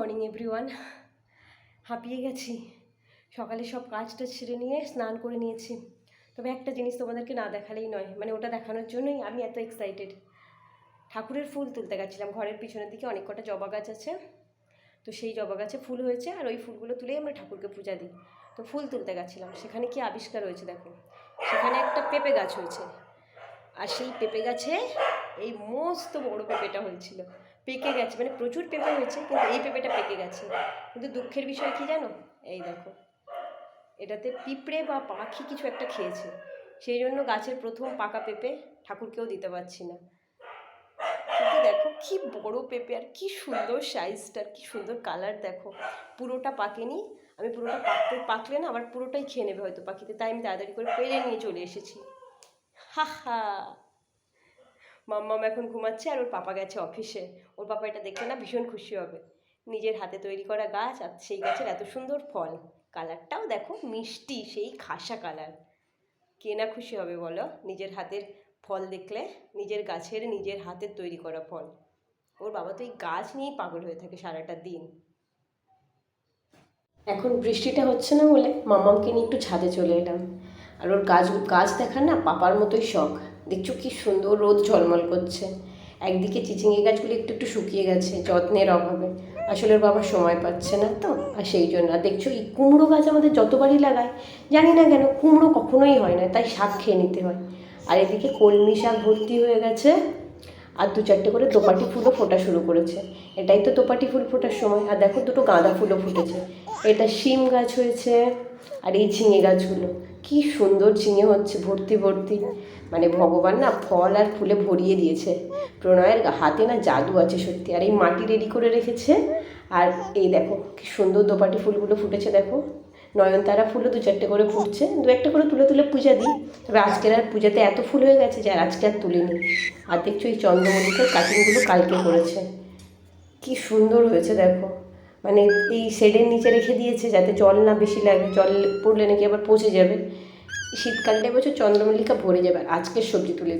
Morning everyone. হাঁপিয়ে গেছি, সকালে সব কাজটা ছেড়ে নিয়ে স্নান করে নিয়েছি। তবে একটা জিনিস তোমাদেরকে না দেখালেই নয়, মানে ওটা দেখানোর জন্যই আমি এত এক্সাইটেড। ঠাকুরের ফুল তুলতে গেছিলাম, ঘরের পিছনের দিকে অনেক কটা জবা গাছ আছে, তো সেই জবা গাছে ফুল হয়েছে আর ওই ফুলগুলো তুলেই আমরা ঠাকুরকে পূজা দিই। তো ফুল তুলতে গেছিলাম, সেখানে কি আবিষ্কার হয়েছে দেখো, সেখানে একটা পেঁপে গাছ হয়েছে। আর সেই পেঁপে গাছে এই মস্ত বড় পেঁপেটা হয়েছিল, পেকে গেছে, মানে প্রচুর পেঁপে হয়েছে কিন্তু এই পেঁপেটা পেকে গেছে। কিন্তু দুঃখের বিষয় কি জানো, এই দেখো এটাতে পিঁপড়ে বা পাখি কিছু একটা খেয়েছে, সেই জন্য গাছের প্রথম পাকা পেঁপে ঠাকুরকেও দিতে পারছি না। কিন্তু দেখো কি বড় পেঁপে আর কি সুন্দর সাইজটা, কি সুন্দর কালার দেখো। পুরোটা পাকেনি, আমি পুরোটা পাকলে না আবার পুরোটাই খেয়ে নেবে হয়তো পাখিতে, তাই আমি তাড়াতাড়ি করে পেরে নিয়ে চলে এসেছি। হা হা। মাম্মাম এখন ঘুমাচ্ছে আর ওর পাপা গেছে অফিসে। ওর পাপা এটা দেখলে না ভীষণ খুশি হবে, নিজের হাতে তৈরি করা গাছ আর সেই গাছের এত সুন্দর ফল, কালারটাও দেখো মিষ্টি, সেই খাসা কালার। কে না খুশি হবে বলো নিজের হাতের ফল দেখলে, নিজের গাছের নিজের হাতের তৈরি করা ফল। ওর বাবা তো এই গাছ নিয়েই পাগল হয়ে থাকে সারাটা দিন। এখন বৃষ্টিটা হচ্ছে না বলে মামামকে নিয়ে একটু ছাদে চলে এলাম। আর ওর গাছ দেখার না পাপার মতোই শখ। দেখছো কি সুন্দর রোদ ঝলমল করছে। একদিকে চিচিঙে গাছগুলো একটু একটু শুকিয়ে গেছে যত্নের অভাবে, আসলে ওর বাবা সময় পাচ্ছে না তো, আর সেই জন্য। আর দেখছো এই কুমড়ো গাছ আমাদের যতবারই লাগায় জানি না কেন কুমড়ো কখনোই হয় না, তাই শাক খেয়ে নিতে হয়। আর এদিকে কলমি শাক ভর্তি হয়ে গেছে, আর দু চারটে করে দোপাটি ফুলও ফোটা শুরু করেছে। এটাই তো দোপাটি ফুল ফোটার সময়। আর দেখো দুটো গাঁদা ফুলও ফুটেছে। এটা শিম গাছ হয়েছে, আর এই ঝিঙে গাছগুলো কি সুন্দর ঝিঙে হচ্ছে ভর্তি ভর্তি। মানে ভগবান না ফল আর ফুলে ভরিয়ে দিয়েছে। প্রণয়ের হাতে না জাদু আছে সত্যি। আর এই মাটি রেডি করে রেখেছে। আর এই দেখো কি সুন্দর দোপাটি ফুলগুলো ফুটেছে দেখো। নয়নতারা ফুলও দু চারটে করে ফুটছে, দু একটা করে তুলে তুলে পূজা দিই। তবে আজকের আর পূজাতে এত ফুল হয়ে গেছে যে আর আজকে আর তুলিনি। আর দেখছো এই চন্দ্রমল্লিকার কাটিংগুলো কালকে করেছে, কি সুন্দর হয়েছে দেখো। মানে এই শেডের নিচে রেখে দিয়েছে যাতে জল না বেশি লাগে, জল পড়লে নাকি আবার পচে যাবে। শীতকালটা এবছর চন্দ্রমল্লিকা ভরে যাবে। আজকের সবজি তুলেছে।